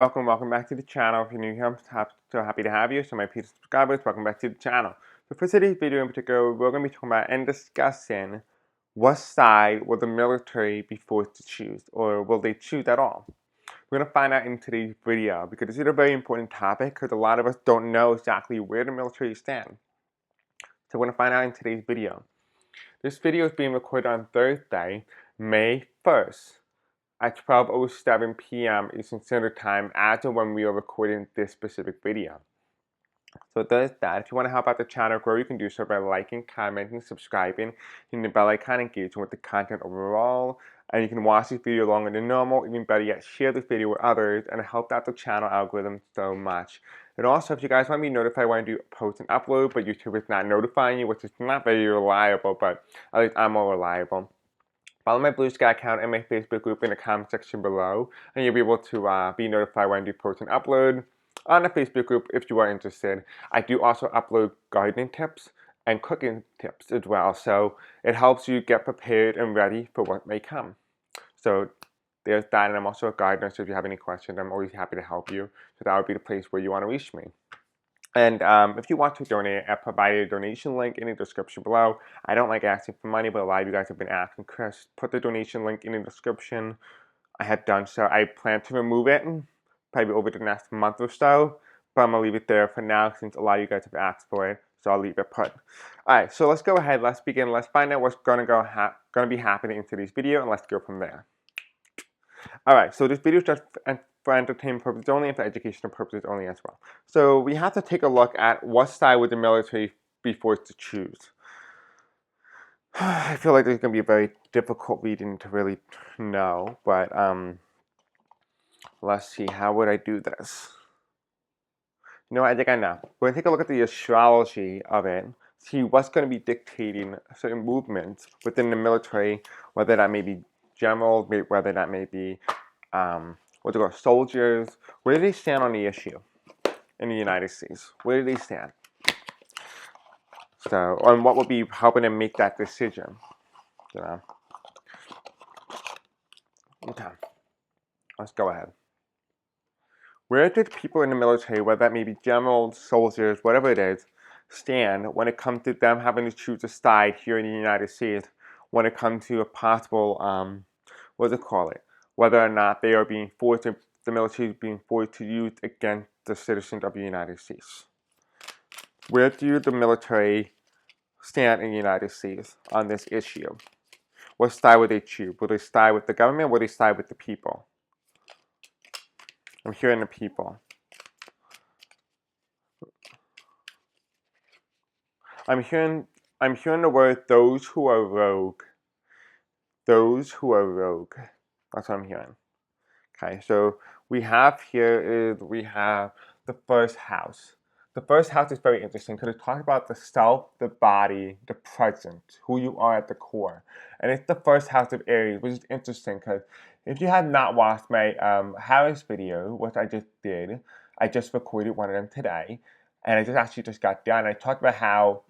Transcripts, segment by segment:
Welcome back to the channel. If you're new here, I'm so happy to have you. So my peers subscribers, welcome back to the channel. So for today's video in particular, we're going to be talking about and discussing what side will the military be forced to choose, or will they choose at all? We're going to find out in today's video because this is a very important topic because a lot of us don't know exactly where the military stands. So we're going to find out in today's video. This video is being recorded on Thursday, May 1st. At 12:07 p.m. Eastern Standard Time as of when we are recording this specific video. So there's that. If you want to help out the channel grow, you can do so by liking, commenting, subscribing, hitting the bell icon, engaging with the content overall. And you can watch this video longer than normal. Even better yet, share this video with others and help out the channel algorithm so much. And also, if you guys want to be notified when I do post and upload, but YouTube is not notifying you, which is not very reliable, but at least I'm more reliable. Follow my Blue Sky account and my Facebook group in the comment section below, and you'll be able to be notified when I do post and upload on the Facebook group if you are interested. I do also upload gardening tips and cooking tips as well, so it helps you get prepared and ready for what may come. So there's that, and I'm also a gardener, so if you have any questions, I'm always happy to help you. So that would be the place where you want to reach me. And if you want to donate, I provided a donation link in the description below. I don't like asking for money, but a lot of you guys have been asking, Chris, put the donation link in the description. I have done so. I plan to remove it probably over the next month or so, but I'm going to leave it there for now since a lot of you guys have asked for it, so I'll leave it put. Alright, so let's go ahead, let's begin, let's find out what's going to be happening in today's video, and let's go from there. Alright, so this video is just for entertainment purposes only and for educational purposes only as well. So we have to take a look at what side would the military be forced to choose. I feel like this is going to be a very difficult reading to really know, but let's see, how would I do this? You know, I think I know. We're going to take a look at the astrology of it, see what's going to be dictating certain movements within the military, whether that may be generals, whether that may be soldiers. Where do they stand on the issue in the United States? Where do they stand? So, and what will be helping them make that decision? You know. Okay. Let's go ahead. Where did people in the military, whether that may be generals, soldiers, whatever it is, stand when it comes to them having to choose a side here in the United States when it comes to a possible, whether or not they are being forced, the military is being forced to use against the citizens of the United States? Where do the military stand in the United States on this issue? What side would they choose? Will they side with the government or will they side with the people? I'm hearing the people. I'm hearing the word those who are rogue. Those who are rogue. That's what I'm hearing. Okay, so we have the first house. The first house is very interesting because it talks about the self, the body, the present, who you are at the core. And it's the first house of Aries, which is interesting because if you have not watched my Harris video, which I just did, I just recorded one of them today, and I actually just got done. I talked about how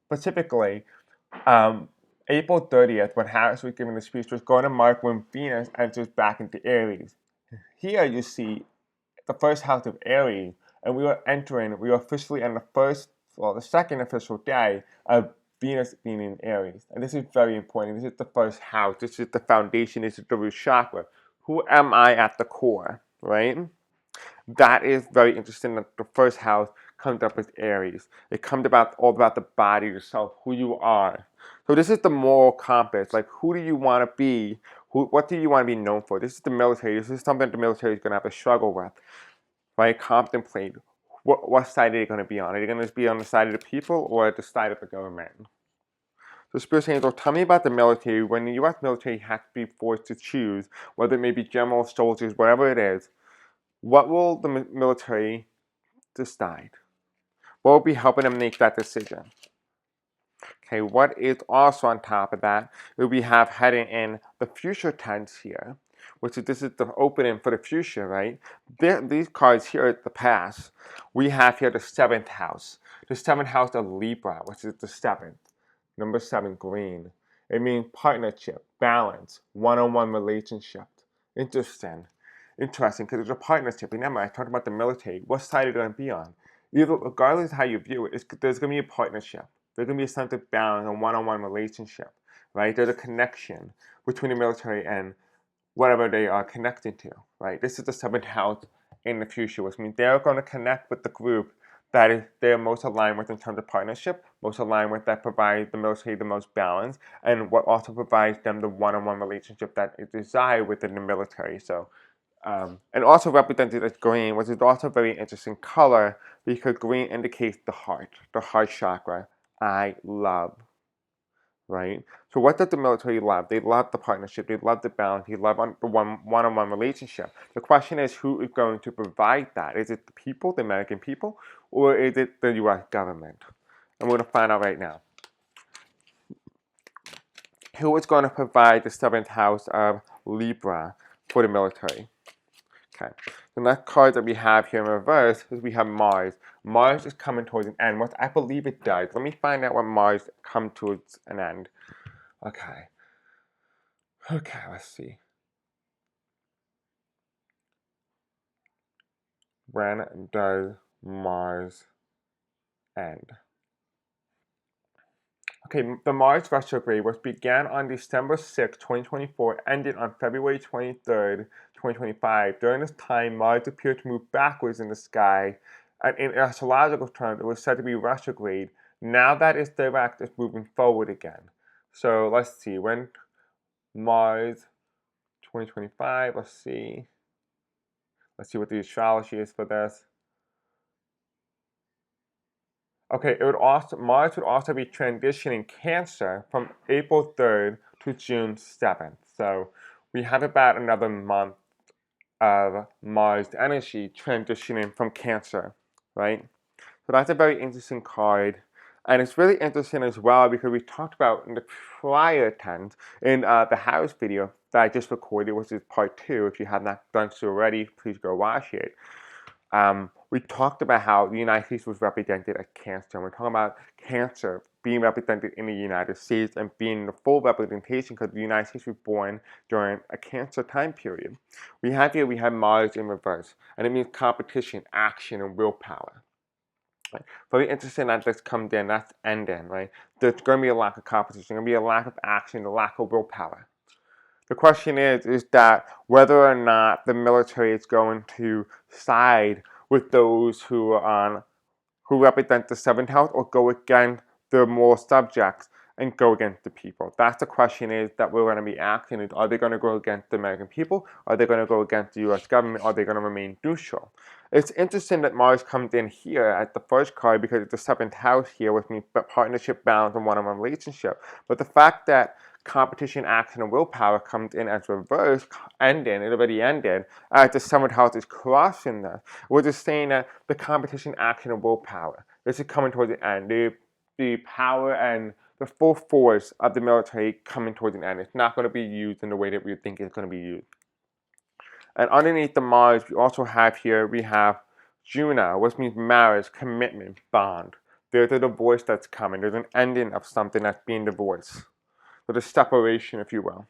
specifically April 30th, when Harris was giving the speech, was going to mark when Venus enters back into Aries. Here you see the first house of Aries, and we are officially on the second official day of Venus being in Aries. And this is very important. This is the first house. This is the foundation. This is the root chakra. Who am I at the core, right? That is very interesting that the first house comes up as Aries. It comes all about the body, yourself, who you are. So this is the moral compass. Like, who do you want to be? What do you want to be known for? This is the military. This is something the military is going to have to struggle with. Right? Contemplate. What side are they going to be on? Are they going to be on the side of the people or the side of the government? So Spirit Angel, tell me about the military. When the U.S. military has to be forced to choose, whether it may be generals, soldiers, whatever it is, what will the military decide? What will be helping them make that decision? Okay, what is also on top of that, we have heading in the future tense here, which is this is the opening for the future, right? These cards here are the past. We have here the 7th house. The 7th house of Libra, which is the 7th. Number 7, green. It means partnership, balance, one-on-one relationship. Interesting. interesting because it's a partnership. Remember, I talked about the military. What side are you going to be on? Either, regardless of how you view it, there's going to be a partnership. There's going to be a sense of balance and one-on-one relationship, right? There's a connection between the military and whatever they are connecting to, right? This is the seventh house in the future, which means they're going to connect with the group that is they're most aligned with in terms of partnership, most aligned with that provides the military the most balance, and what also provides them the one-on-one relationship that is desired within the military. So, and also represented as green, which is also a very interesting color because green indicates the heart chakra. I love. Right? So what does the military love? They love the partnership. They love the balance. They love the one-on-one relationship. The question is, who is going to provide that? Is it the people, the American people, or is it the U.S. government? And we're going to find out right now. Who is going to provide the seventh house of Libra for the military? Okay. The next card that we have here in reverse is we have Mars. Mars is coming towards an end. What I believe it does. Let me find out when Mars comes towards an end. Okay. Okay, let's see. When does Mars end? Okay, the Mars retrograde, which began on December 6, 2024, ended on February 23rd, 2025. During this time, Mars appeared to move backwards in the sky, and in astrological terms, it was said to be retrograde. Now that it's direct, it's moving forward again. So let's see, when Mars 2025, let's see what the astrology is for this. Okay, Mars would also be transitioning Cancer from April 3rd to June 7th. So we have about another month of Mars energy transitioning from Cancer, right? So that's a very interesting card. And it's really interesting as well because we talked about in the prior attempt in the house video that I just recorded, which is part 2. If you have not done so already, please go watch it. We talked about how the United States was represented as Cancer. And we're talking about Cancer being represented in the United States and being the full representation because the United States was born during a Cancer time period. We have Mars in reverse, and it means competition, action, and willpower. Right? Very interesting that this comes in, that's ending, right? There's going to be a lack of competition, there's going to be a lack of action, a lack of willpower. The question is that whether or not the military is going to side with those who represent the seventh house or go against the moral subjects and go against the people. That's the question is that we're going to be asking is, are they going to go against the American people? Are they going to go against the U.S. government? Are they going to remain neutral? It's interesting that Mars comes in here at the first card because it's the seventh house here, which means partnership, balance, and one-on-one relationship. But the fact that competition, action, and willpower comes in as reverse, ending, it already ended, as the seventh house is crossing this. We're just saying that the competition, action, and willpower, this is coming towards the end. The power and the full force of the military coming towards an end. It's not going to be used in the way that we think it's going to be used. And underneath the Mars, we also have here, we have Juno, which means marriage, commitment, bond. There's a divorce that's coming. There's an ending of something that's being divorced. So the separation, if you will,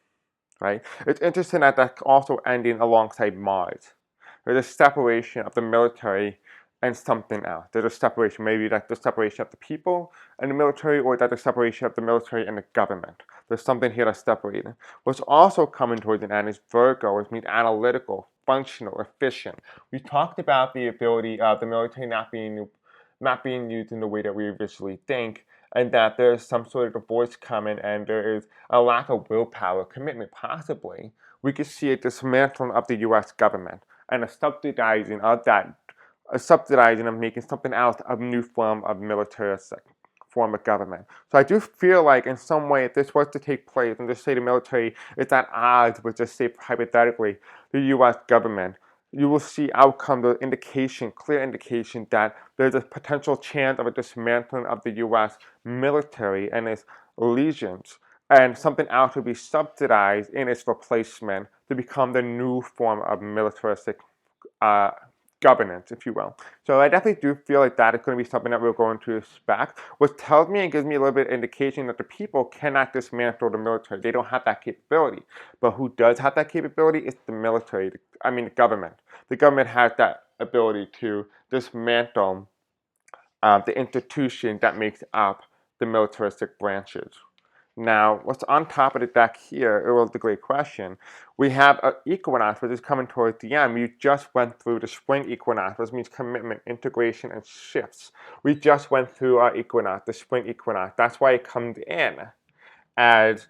right? It's interesting that that's also ending alongside Mars. There's a separation of the military and something else. There's a separation. Maybe that's the separation of the people and the military, or that's the separation of the military and the government. There's something here that's separated. What's also coming towards an end is Virgo, which means analytical, functional, efficient. We talked about the ability of the military not being used in the way that we visually think, and that there's some sort of divorce coming, and there is a lack of willpower, commitment, possibly. We could see a dismantling of the U.S. government and a subsidizing of that, a subsidizing of making something else, a new form of militaristic form of government. So I do feel like in some way, if this was to take place, and just say the military is at odds with, just say hypothetically, the U.S. government, you will see outcome, the indication, clear indication that there's a potential chance of a dismantling of the U.S. military and its allegiance, and something else will be subsidized in its replacement to become the new form of militaristic governance, if you will. So I definitely do feel like that is going to be something that we're going to expect, which tells me and gives me a little bit of indication that the people cannot dismantle the military. They don't have that capability. But who does have that capability is the military, the government. The government has that ability to dismantle the institution that makes up the militaristic branches. Now, what's on top of the deck here, it was the great question. We have an equinox, which is coming towards the end. We just went through the spring equinox, which means commitment, integration, and shifts. We just went through our equinox, the spring equinox. That's why it comes in as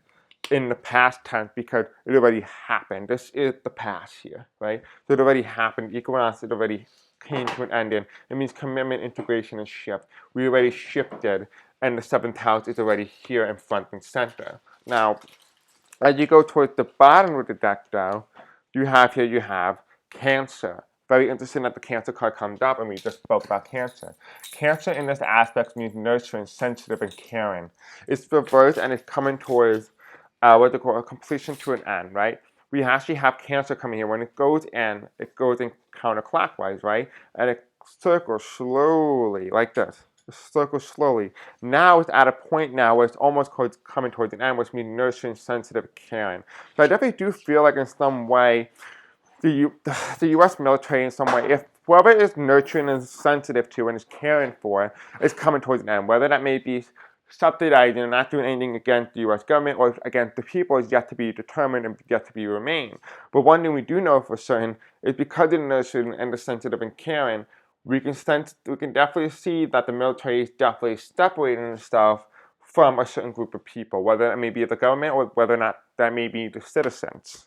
in the past tense, because it already happened. This is the past here, right? So it already happened. Equinox, it already came to an end. It means commitment, integration, and shift. We already shifted, and the seventh house is already here in front and center. Now, as you go towards the bottom of the deck, though, you have Cancer. Very interesting that the Cancer card comes up, and we just spoke about Cancer. Cancer in this aspect means nurturing, sensitive, and caring. It's reversed, and it's coming towards what they call a completion to an end, right? We actually have Cancer coming here. When it goes in counterclockwise, right? And it circles slowly, like this. It circles slowly. Now it's at a point now where it's almost coming towards an end, which means nurturing, sensitive, caring. So I definitely do feel like in some way, the U.S. military in some way, if whoever is nurturing and sensitive to and is caring for is coming towards an end, whether that may be subsidizing and not doing anything against the U.S. government or against the people is yet to be determined and yet to be remain. But one thing we do know for certain is because of the nurturing and the sensitive and caring, we can definitely see that the military is definitely separating itself from a certain group of people, whether that may be the government or whether or not that may be the citizens.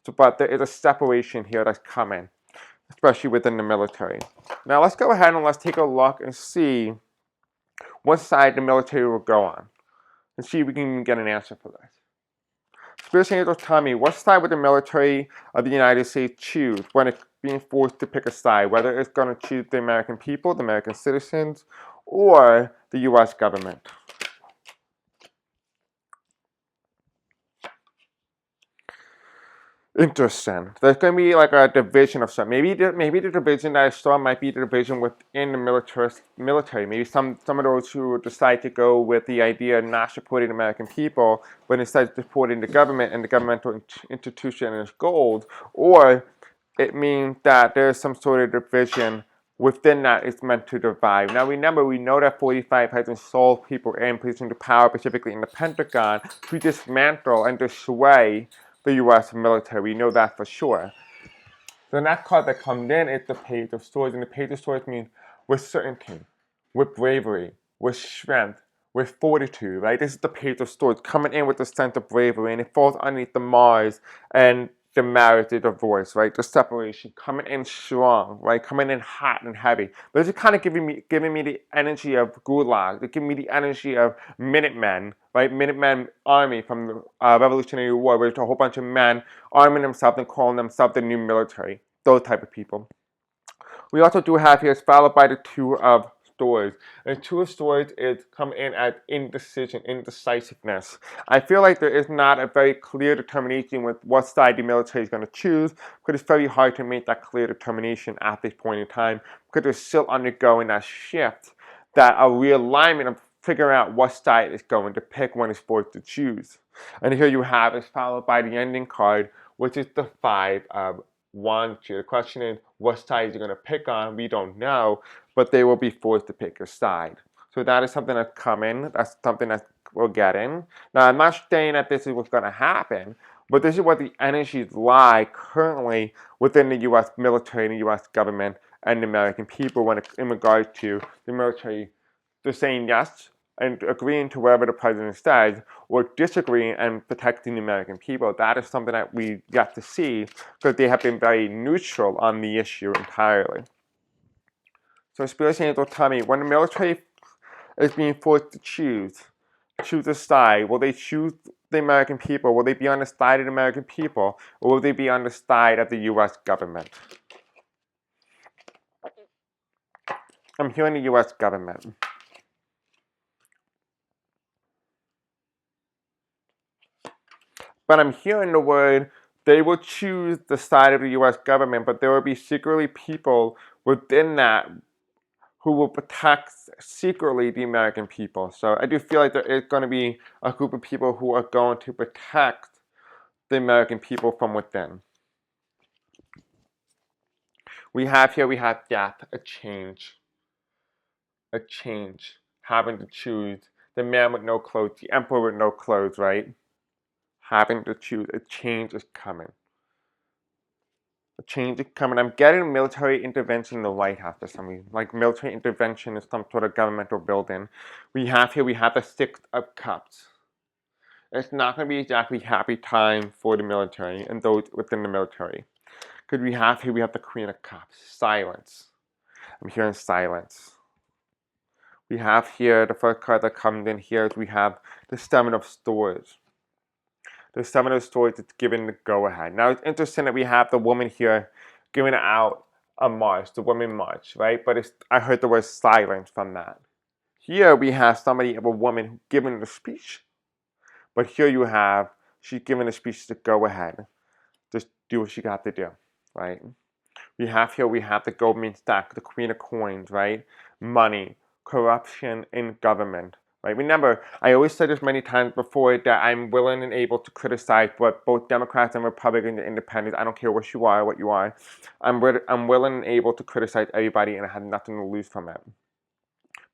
So, but there is a separation here that's coming, especially within the military. Now let's go ahead and let's take a look and see what side the military will go on, and see if we can get an answer for this. Spiritual angels tell me, what side would the military of the United States choose when it's being forced to pick a side, whether it's going to choose the American people, the American citizens, or the U.S. government? Interesting. There's going to be like a division of some. Maybe the division that I saw might be the division within the military. Maybe some of those who decide to go with the idea of not supporting the American people, but instead supporting the government and the governmental institution and its goals. Or it means that there's some sort of division within that it's meant to divide. Now remember, we know that 45 has installed people in position to power, specifically in the Pentagon, to dismantle and dissuade the U.S. military. We know that for sure. The next card that comes in is the Page of Swords, and the Page of Swords means with certainty, with bravery, with strength, with fortitude, right? This is the Page of Swords coming in with the sense of bravery, and it falls underneath the Mars and the marriage, the divorce, right? The separation, coming in strong, right? Coming in hot and heavy. But this is kind of giving me the energy of Gulag. They're giving me the energy of Minutemen, right? Minutemen army from the Revolutionary War, where there's a whole bunch of men arming themselves and calling themselves the new military. Those type of people. We also do have here, followed by the Two of Swords. And the Two of Swords is coming in as indecision, indecisiveness. I feel like there is not a very clear determination with what side the military is going to choose, because it's very hard to make that clear determination at this point in time, because they're still undergoing that shift, that a realignment of figuring out what side is going to pick when it's forced to choose. And here you have it, followed by the ending card, which is the Five of Wands. The question is, what side is he going to pick on? We don't know, but they will be forced to pick a side. So that is something that's coming. That's something that we're getting. Now, I'm not saying that this is what's going to happen, but this is what the energies lie currently within the U.S. military and the U.S. government and the American people in regard to the military. They're saying yes and agreeing to whatever the president says, or disagreeing and protecting the American people. That is something that we get to see, because they have been very neutral on the issue entirely. So Spirit Angels tell me, when the military is being forced to choose a side, will they choose the American people? Will they be on the side of the American people, or will they be on the side of the U.S. government? I'm hearing the U.S. government. But I'm hearing the word they will choose the side of the U.S. government, but there will be secretly people within that who will protect secretly the American people. So I do feel like there is going to be a group of people who are going to protect the American people from within. We have death, a change, having to choose. The man with no clothes, the emperor with no clothes, right? Having to choose, a change is coming. A change is coming. I'm getting military intervention in the White House for some reason, like military intervention in some sort of governmental building. We have the Six of Cups. It's not going to be exactly happy time for the military and those within the military. Because we have the Queen of Cups, silence. I'm hearing silence. We have here, the first card that comes in here is we have the Seven of Swords. The Seven of Swords is giving the go-ahead. Now it's interesting that we have the woman here giving out a march, the woman march, right? But I heard the word silence from that. Here we have a woman giving the speech. But here you have, she's giving a speech to go ahead. Just do what you got to do, right? We have the Goldman Sachs, the Queen of Coins, right? Money, corruption in government, right? Remember, I always said this many times before that I'm willing and able to criticize what both Democrats and Republicans and independents, I don't care what you are. I'm willing and able to criticize everybody, and I have nothing to lose from it.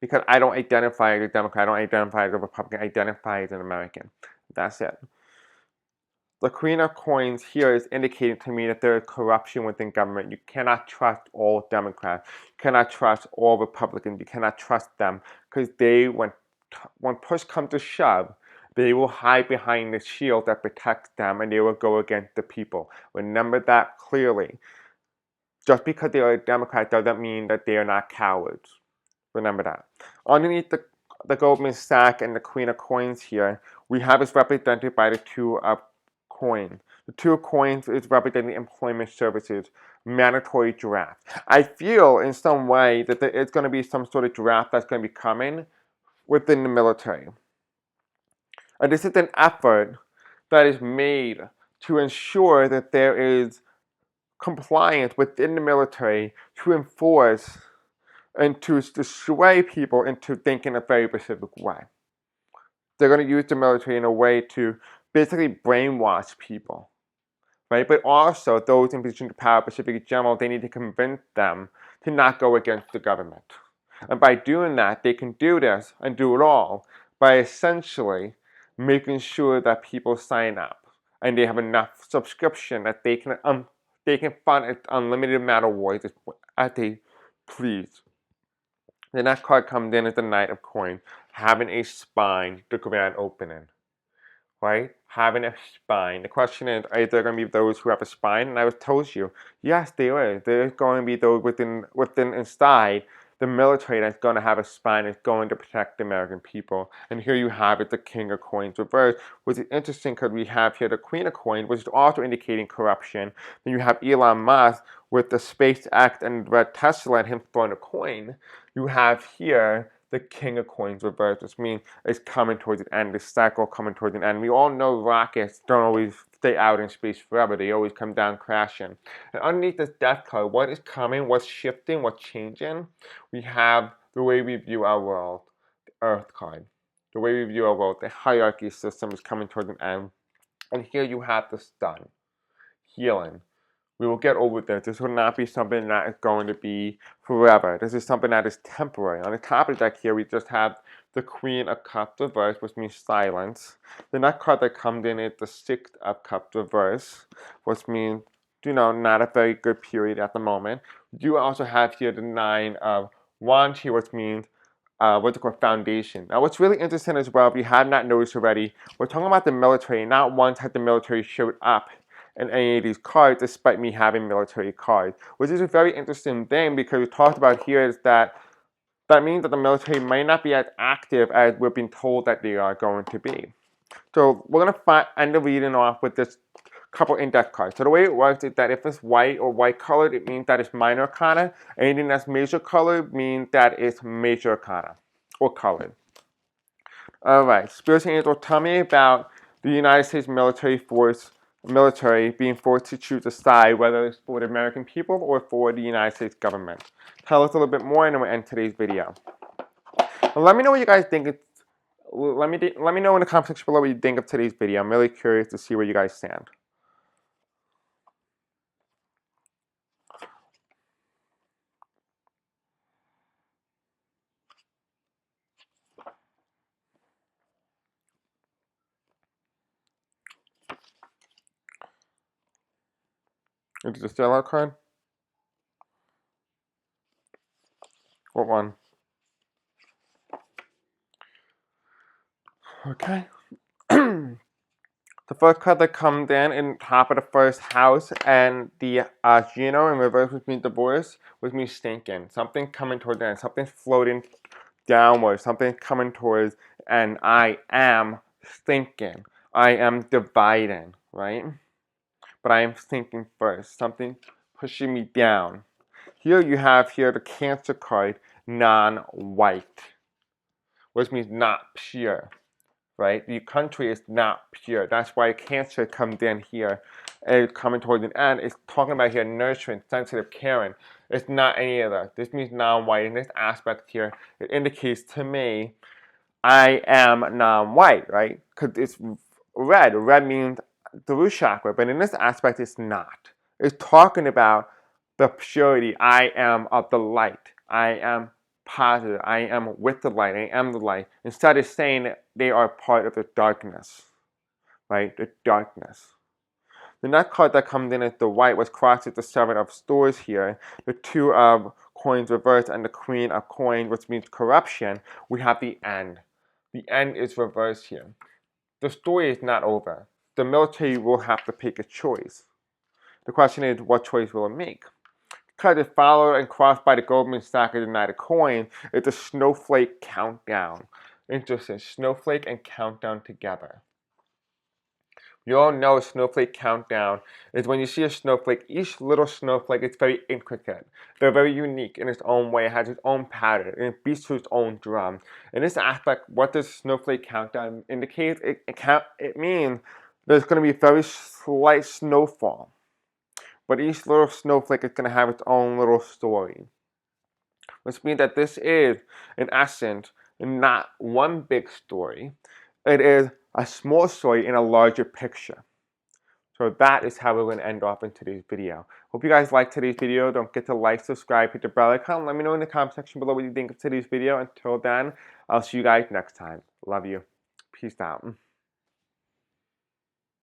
Because I don't identify as a Democrat, I don't identify as a Republican, I identify as an American. That's it. The Queen of Coins here is indicating to me that there is corruption within government. You cannot trust all Democrats. You cannot trust all Republicans. You cannot trust them because when push comes to shove, they will hide behind the shield that protects them and they will go against the people. Remember that clearly. Just because they are a Democrat doesn't mean that they are not cowards. Remember that. Underneath the Goldman Sachs and the Queen of Coins here, we have is represented by the Two of Coins. The Two of Coins is representing employment services, mandatory draft. I feel in some way that there is going to be some sort of draft that's going to be coming within the military. And this is an effort that is made to ensure that there is compliance within the military to enforce and to sway people into thinking a very specific way. They're going to use the military in a way to basically brainwash people, right? But also those in position of power, specifically general, they need to convince them to not go against the government. And by doing that, they can do this and do it all by essentially making sure that people sign up and they have enough subscription that they can fund an unlimited amount of wars as they please. The next card comes in as the Knight of Coins, having a spine, the grand opening, right? Having a spine. The question is, are there going to be those who have a spine? And I was told you, yes, there is. There's going to be those within inside the military that's going to have a spine that's going to protect the American people. And here you have it, the King of Coins reversed, which is interesting because we have here the Queen of Coins, which is also indicating corruption. Then you have Elon Musk with the SpaceX and the red Tesla and him throwing a coin. You have here the King of Coins reversed, which means it's coming towards the end, the cycle coming towards the end. We all know rockets don't always stay out in space forever. They always come down crashing. And underneath this death card, what is coming, what's shifting, what's changing? We have the way we view our world, the Earth card. The way we view our world, the hierarchy system is coming towards an end. And here you have the Sun, healing. We will get over this. This will not be something that is going to be forever. This is something that is temporary. On the top of the deck here, we just have the Queen of Cups reversed, which means silence. The next card that comes in is the Six of Cups reversed, which means, not a very good period at the moment. You also have here the Nine of Wands here, which means what's it called, foundation. Now, what's really interesting as well, if you have not noticed already, we're talking about the military. Not once has the military showed up in any of these cards, despite me having military cards, which is a very interesting thing because we talked about here is that means that the military might not be as active as we're being told that they are going to be. So we're going to end the reading off with this couple index cards. So the way it works is that if it's white or white colored, it means that it's minor arcana. Anything that's major colored means that it's major arcana or colored. All right, Spirits and Angels, tell me about the United States military force military being forced to choose a side, whether it's for the American people or for the United States government. Tell us a little bit more, and then we'll end today's video. Well, let me know what you guys think. Let me know in the comment section below what you think of today's video. I'm really curious to see where you guys stand. Is it the sellout card? What one? Okay. The first card that comes in top of the first house, and the Gino in reverse, which means divorce, which means stinking. Something coming towards the end, something floating downwards, something coming towards, and I am thinking. I am dividing, right? But I am thinking first. Something pushing me down. Here you have the Cancer card, non-white, which means not pure. Right? The country is not pure. That's why Cancer comes in here and coming towards the end. It's talking about here nurturing, sensitive, caring. It's not any of that. This means non-white. In this aspect here, it indicates to me I am non-white, right? Because it's red. Red means the root chakra, but in this aspect, it's not. It's talking about the purity. I am of the light. I am positive. I am with the light. I am the light. Instead of saying that they are part of the darkness, right? The darkness. The next card that comes in is the white, which crosses the Seven of Swords here. The Two of Coins reversed and the Queen of Coins, which means corruption. We have the end. The end is reversed here. The story is not over. The military will have to pick a choice. The question is, what choice will it make? Because it's followed and crossed by the Goldman Sachs and United Coin, it's a snowflake countdown. Interesting. Snowflake and countdown together. You all know a snowflake countdown is when you see a snowflake, each little snowflake is very intricate. They're very unique in its own way. It has its own pattern, and it beats to its own drum. In this aspect, what does snowflake countdown indicate? It means there's going to be very slight snowfall. But each little snowflake is going to have its own little story. Which means that this is, in essence, not one big story. It is a small story in a larger picture. So that is how we're going to end off in today's video. Hope you guys liked today's video. Don't forget to like, subscribe, hit the bell icon. Let me know in the comment section below what you think of today's video. Until then, I'll see you guys next time. Love you. Peace out.